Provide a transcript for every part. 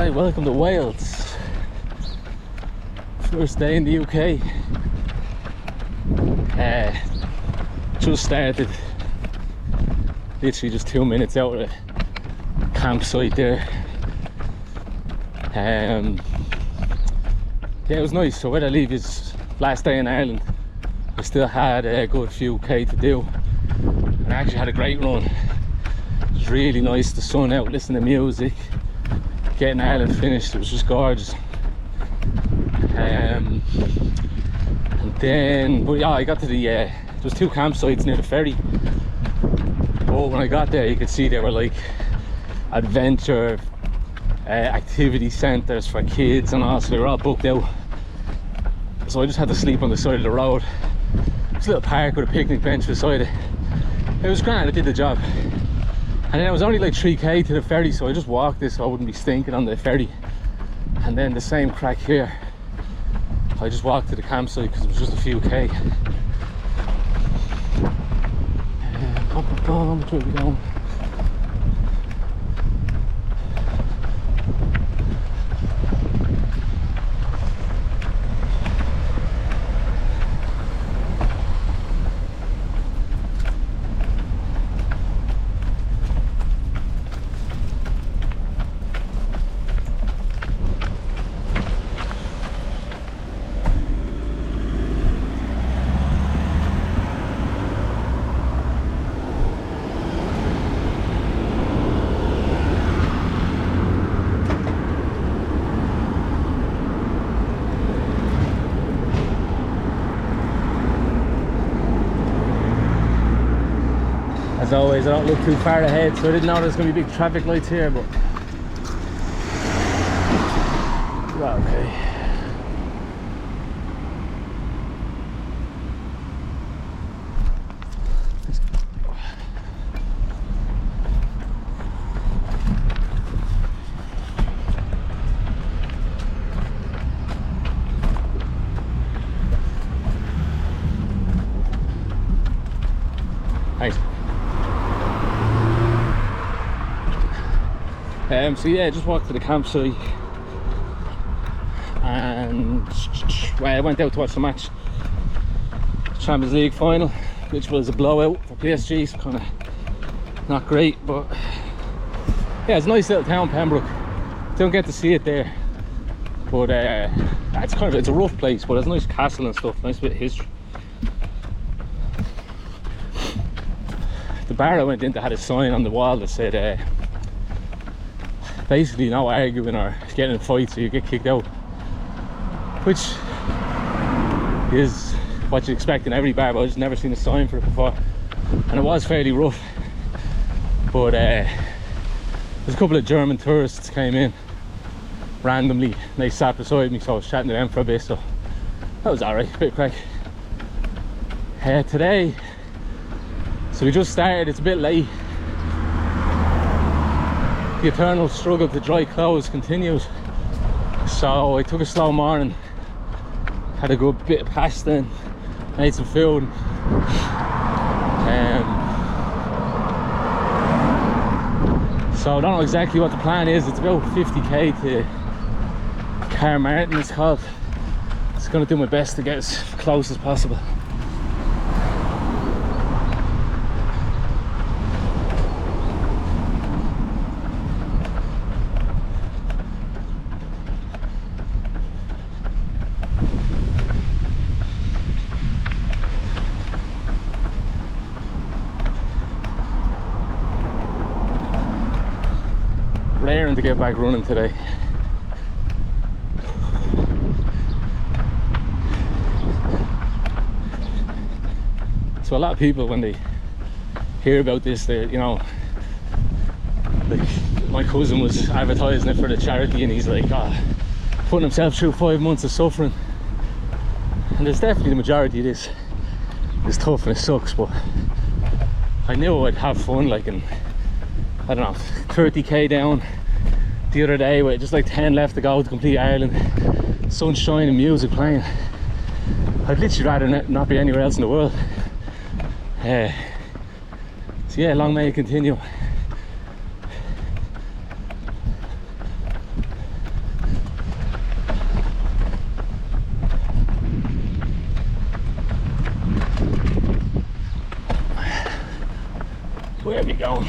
Alright, welcome to Wales. First day in the UK. Just started. Literally just 2 minutes out of the campsite there. Yeah, it was nice. So where I leave is last day in Ireland. I still had a good few K to do. And I actually had a great run. It was really nice, the sun out, listening to music. Getting Ireland finished, it was just gorgeous. And then, but yeah, I got to the, there was 2 campsites near the ferry. But when I got there, you could see they were like adventure activity centres for kids and all, so they were all booked out. So I just had to sleep on the side of the road. There's a little park with a picnic bench beside it. It was grand, it did the job. And then it was only like 3k to the ferry, so I just walked this so I wouldn't be stinking on the ferry. And then the same crack here. I just walked to the campsite because it was just a few k. Which way are we going? As always, I don't look too far ahead, so I didn't know there's going to be big traffic lights here, but well, okay. Nice. So yeah, just walked to the campsite and well, I went out to watch the match, Champions League final, which was a blowout for PSG, so kind of not great, but yeah, it's a nice little town, Pembroke. Don't get to see it there, but it's kind of, it's a rough place, but it's a nice castle and stuff, nice bit of history. The bar I went into had a sign on the wall that said basically no arguing or getting in fights so you get kicked out, which is what you expect in every bar, but I've just never seen a sign for it before, and it was fairly rough. But there's a couple of German tourists came in randomly and they sat beside me, so I was chatting to them for a bit, so that was alright, bit of crack. Today, so we just started, it's a bit late. The eternal struggle to dry clothes continues, so I took a slow morning, had a good bit of pasta and made some food. So I don't know exactly what the plan is. It's about 50k to Carmarthen, it's called. Just going to do my best to get as close as possible. Raring to get back running today. So a lot of people, when they hear about this, they, you know, like my cousin was advertising it for the charity and he's like, putting himself through 5 months of suffering. And there's definitely the majority of this is tough and it sucks, but I knew I'd have fun, like, and I don't know, 30k down the other day with just like 10 left to go to complete Ireland, sunshine and music playing. I'd literally rather not be anywhere else in the world. So yeah, long may it continue. Where are we going?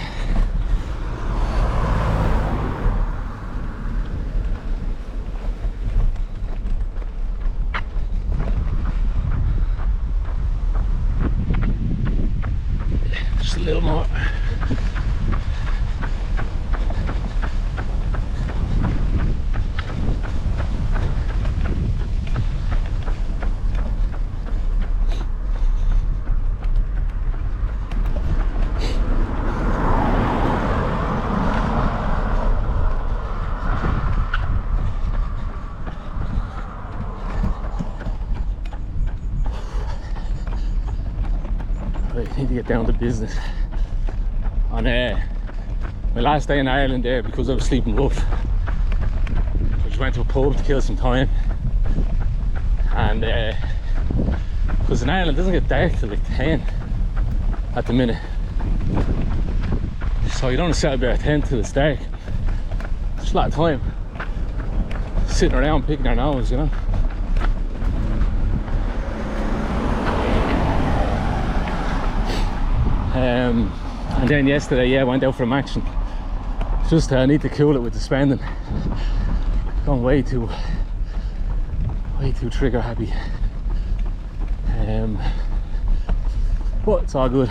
Just a little more. I need to get down to business. On my last day in Ireland there, because I was sleeping rough, I just went to a pub to kill some time. And because in Ireland it doesn't get dark till like 10 at the minute, so you don't set up there at 10 till it's dark. It's a lot of time sitting around picking our nose, you know. And then yesterday, yeah, I went out for a match, and just I need to cool it with the spending. Gone way too trigger happy. But it's all good.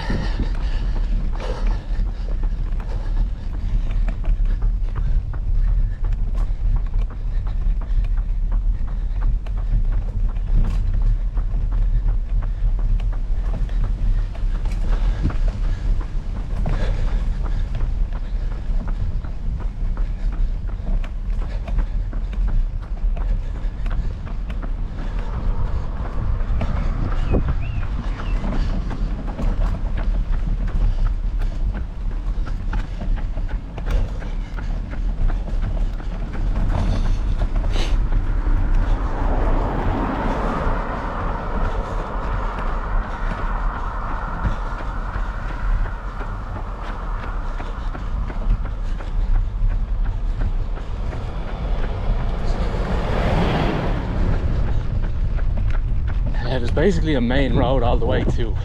There's basically a main road all the way to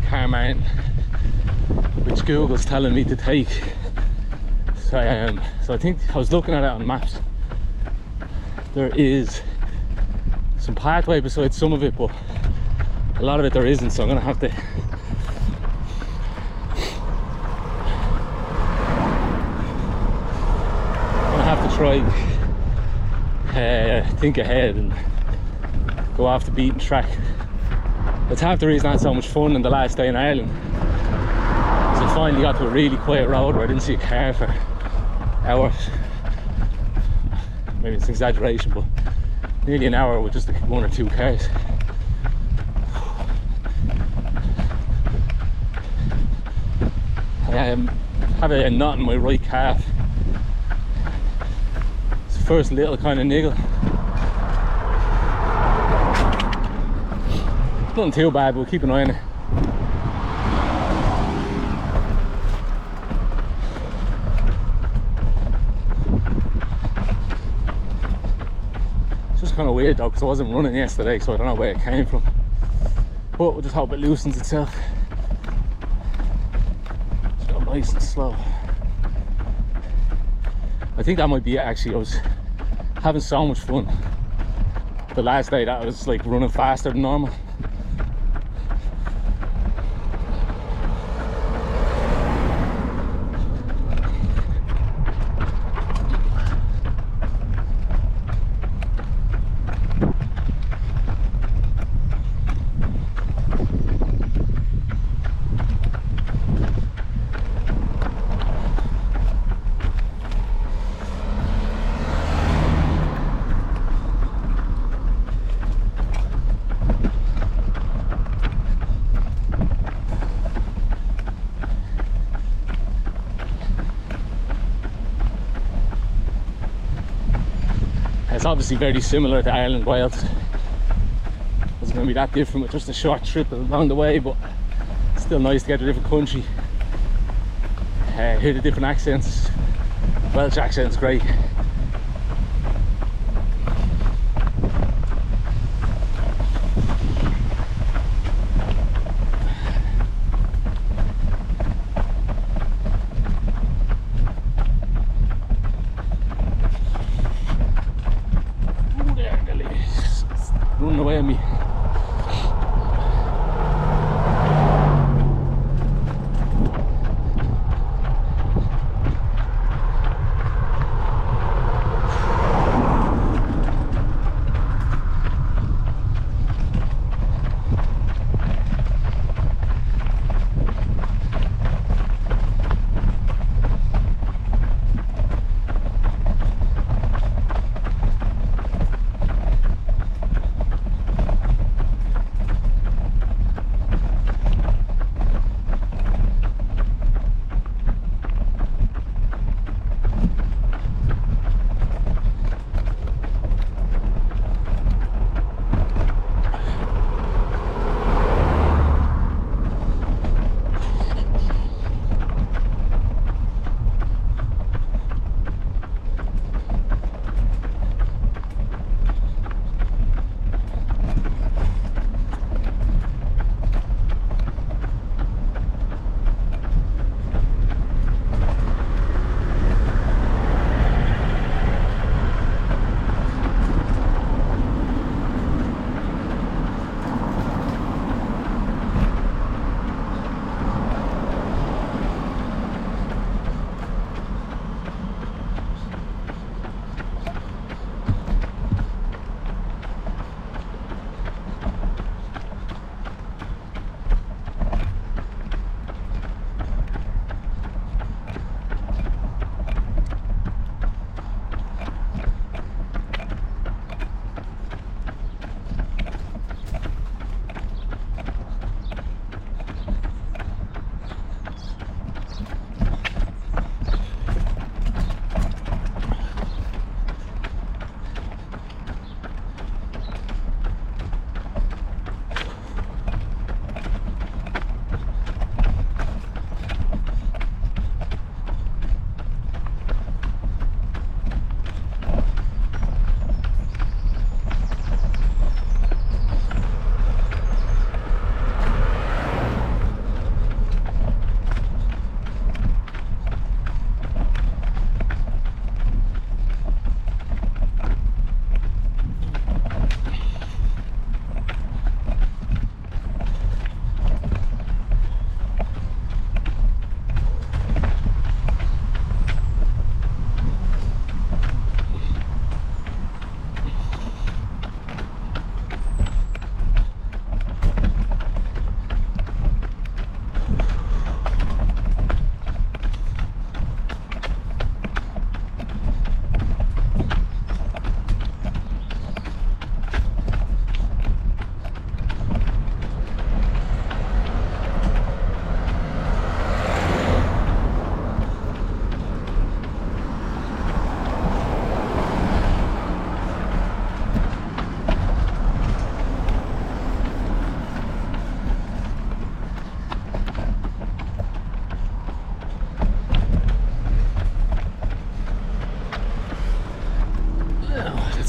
Carmarthen, which Google's telling me to take. So I think I was looking at it on maps. There is some pathway beside some of it, but a lot of it there isn't, so I'm gonna have to try think ahead and go off the beaten track. That's half the reason I had so much fun in the last day in Ireland. So I finally got to a really quiet road where I didn't see a car for hours. Maybe it's an exaggeration, but nearly an hour with just like one or two cars. I have a knot in my right calf. It's the first little kind of niggle. Nothing too bad, but we'll keep an eye on it. It's just kind of weird though, because I wasn't running yesterday, so I don't know where it came from. But we'll just hope it loosens itself. Just go nice and slow. I think that might be it actually. I was having so much fun the last day that I was like running faster than normal. It's obviously very similar to Ireland Wild. It wasn't going to be that different with just a short trip along the way, but it's still nice to get to a different country. Hear the different accents. Welsh accent's great.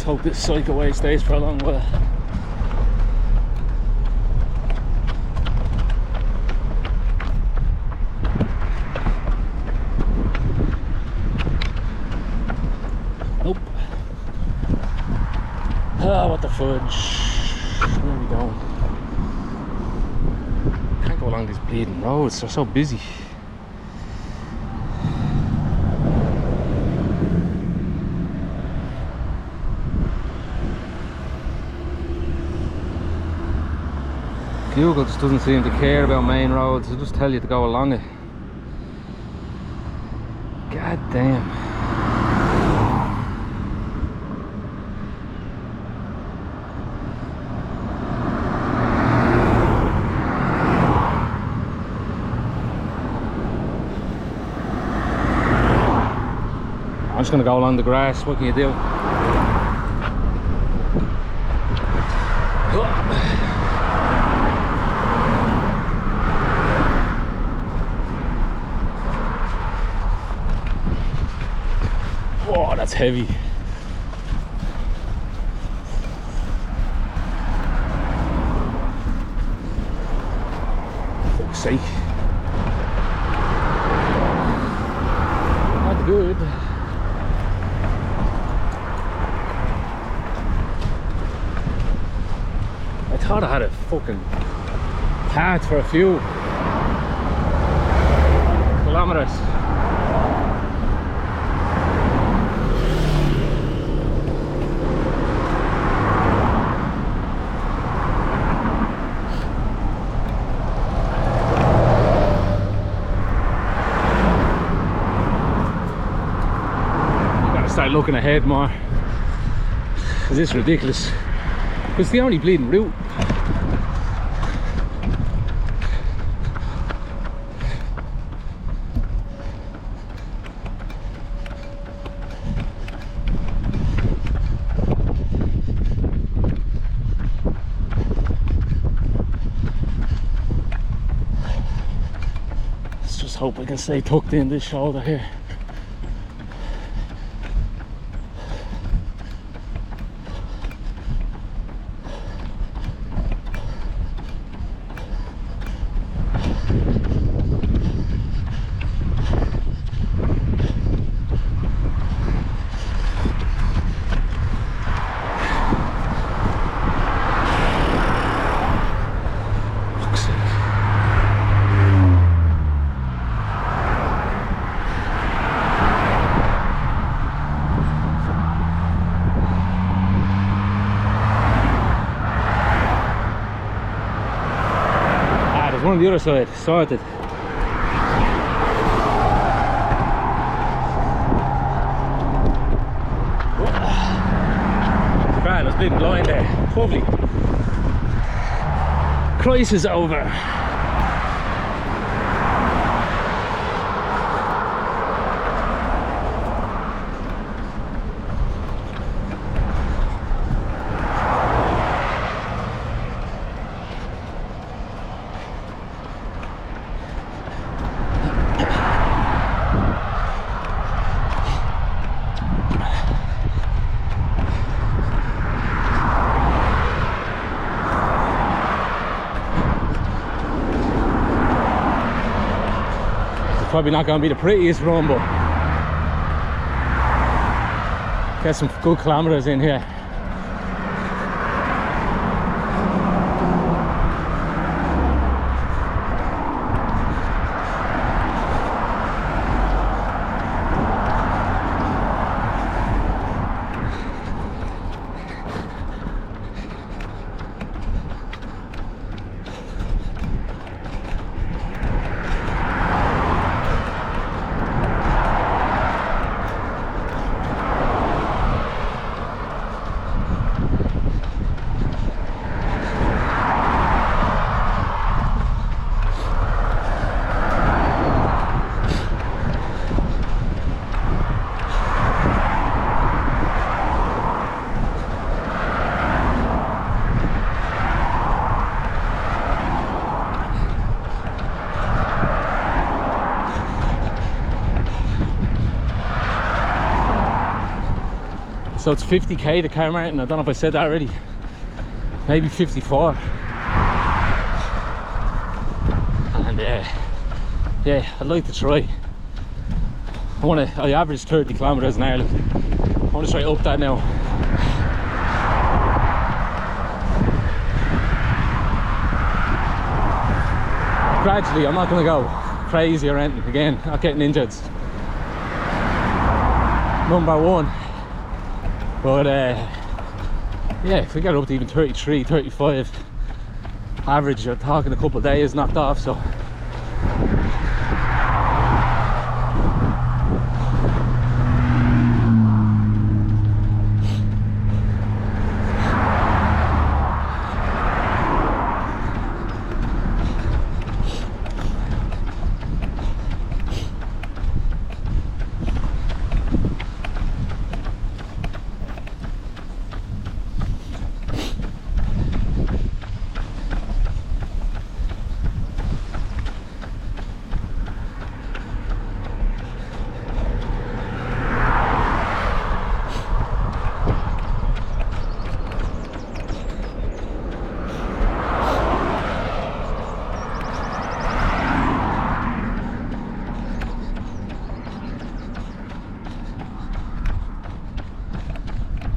hope this cycleway stays for a long while. Nope. Ah, what the fudge. Where are we going? Can't go along these bleeding roads, they're so busy. Google just doesn't seem to care about main roads, they'll just tell you to go along it. God damn. I'm just going to go along the grass, what can you do? Oh, that's heavy. Fuck's sake. Not good. I thought I had a fucking path for a few kilometers. Start looking ahead more. Is this ridiculous? It's the only bleeding route. Let's just hope I can stay tucked in this shoulder here. One on the other side, sorted. Right, I was bleeding blind there. Lovely. Crisis over. Probably not going to be the prettiest run, but get some good kilometers in here. So it's 50k the car, Martin. I don't know if I said that already. Maybe 54. And yeah, I'd like to try. I average 30 kilometers an hour. I want to try up that now. Gradually, I'm not going to go crazy or anything again, not getting injured. Number one. But yeah, if we get up to even 33, 35 average, you're talking a couple of days knocked off. So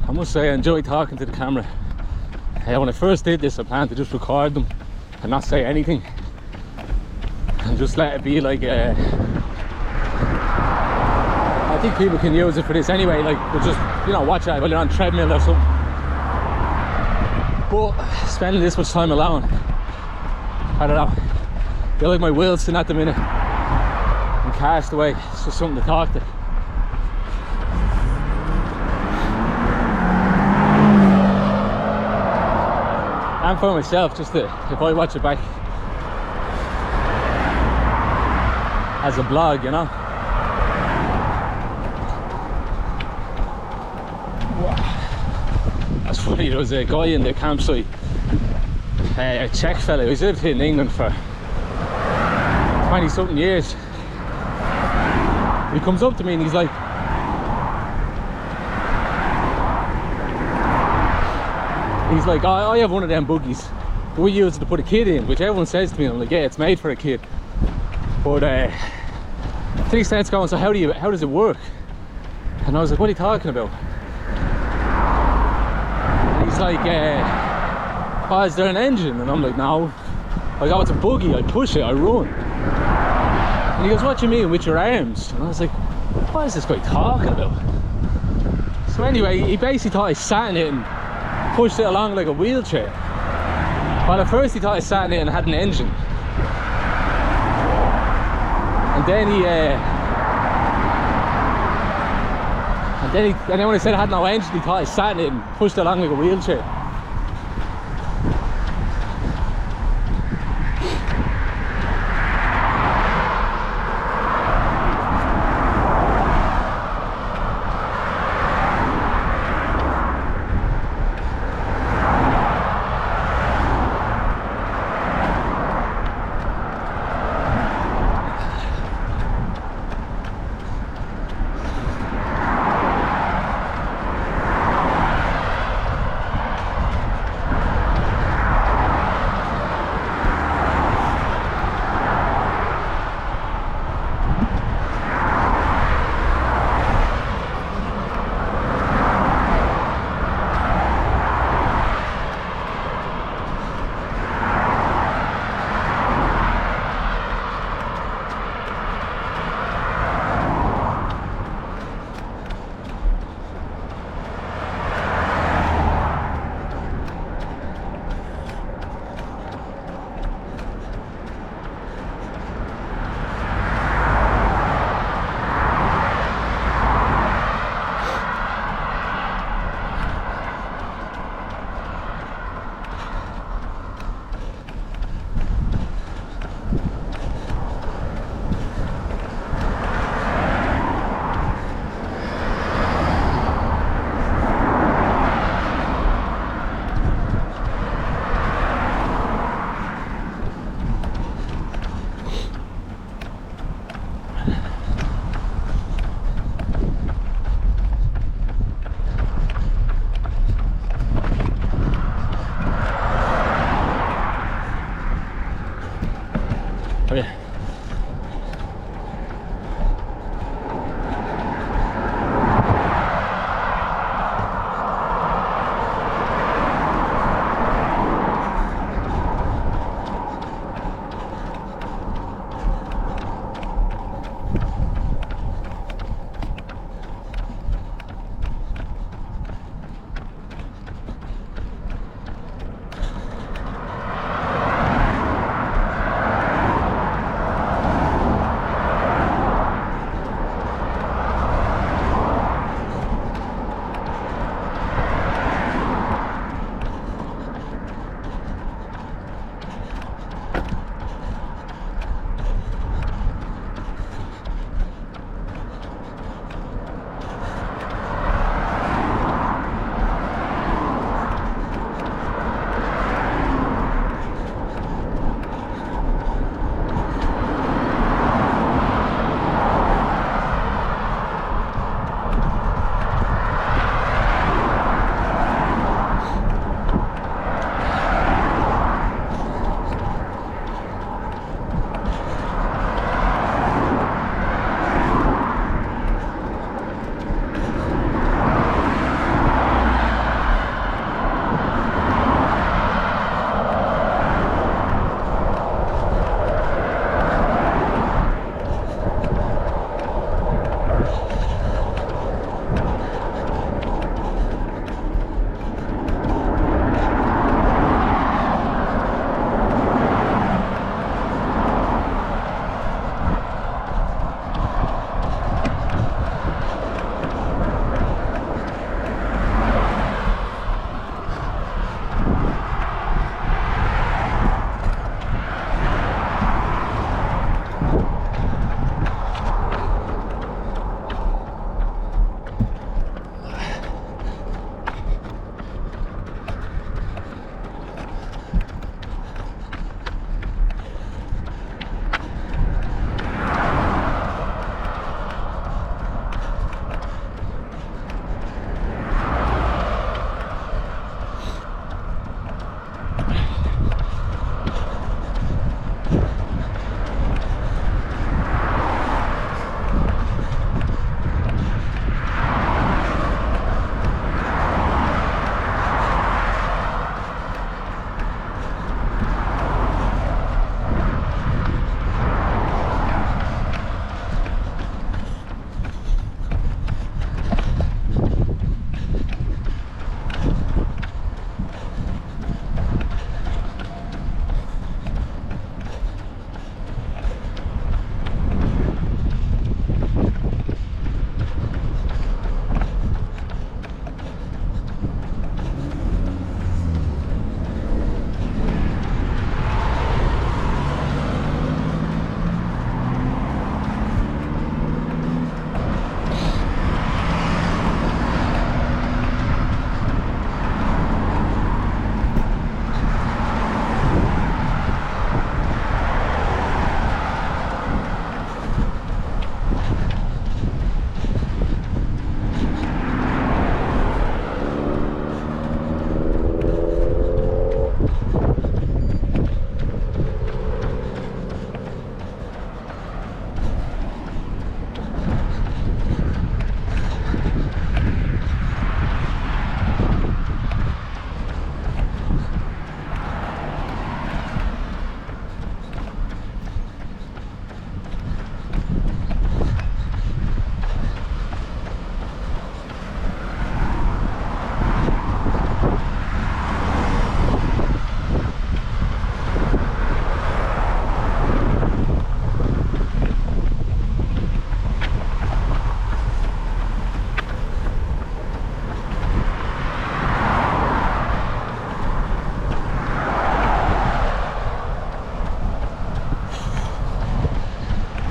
I must say I enjoy talking to the camera. When I first did this, I planned to just record them and not say anything and just let it be like I think people can use it for this anyway, like we'll just, you know, watch it while you're on treadmill or something. But spending this much time alone, I don't know, I feel like my Wilson at the minute and Castaway, it's just something to talk to. And for myself, just to, if I watch it back as a blog, you know. That's funny, there was a guy in the campsite, a Czech fella, he's lived here in England for 20 something years. He comes up to me and he's like, I have one of them buggies that we use to put a kid in, which everyone says to me. I'm like, yeah, it's made for a kid. But then he starts going, so how does it work? And I was like, what are you talking about? And he's like, oh, is there an engine? And I'm like, no. I go, it's a buggy, I push it, I run. And he goes, what do you mean, with your arms? And I was like, what is this guy talking about? So anyway, he basically thought I sat in it and pushed it along like a wheelchair. Well, at first he thought I sat in it and had an engine. And then and then when I said I had no engine, he thought I sat in it and pushed it along like a wheelchair. Oh yeah.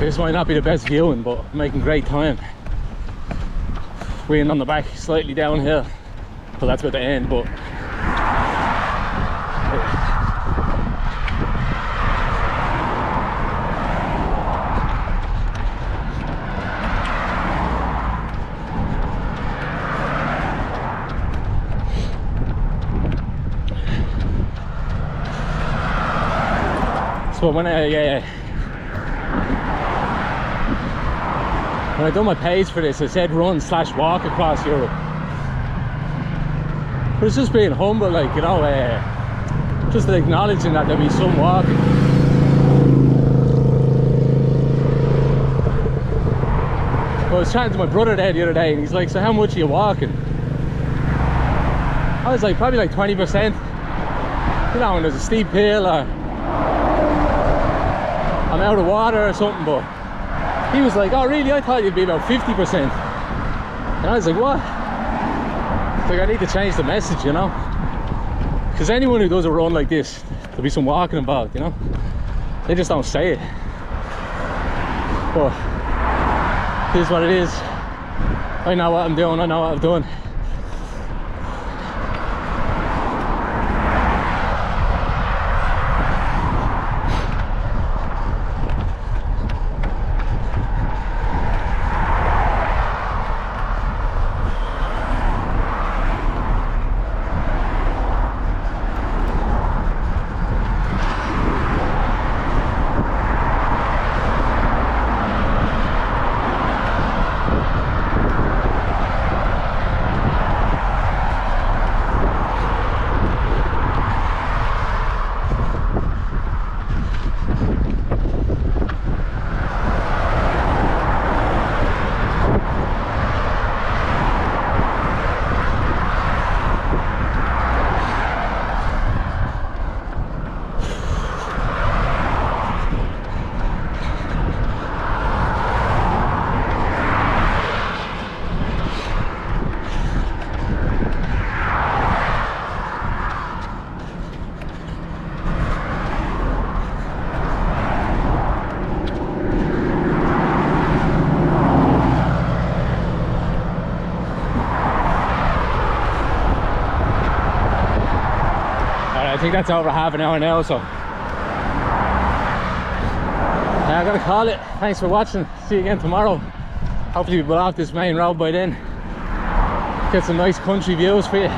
This might not be the best viewing, but I'm making great time. Wind on the back, slightly downhill, but that's about the end. But so when When I done my page for this, I said run/walk across Europe. But it's just being humble, like, you know, just acknowledging that there'll be some walking. I was chatting to my brother there the other day, and he's like, so how much are you walking? I was like, probably like 20%. You know, when there's a steep hill or I'm out of water or something. But he was like, oh really, I thought you'd be about 50%. And I was like, what? It's like, I need to change the message, you know, because anyone who does a run like this, there'll be some walking involved, you know. They just don't say it. But it is what it is. I know what I'm doing, I know what I've done. I think that's over half an hour now, so I'm gonna call it. Thanks for watching. See you again tomorrow. Hopefully we'll be off this main road by then. Get some nice country views for you.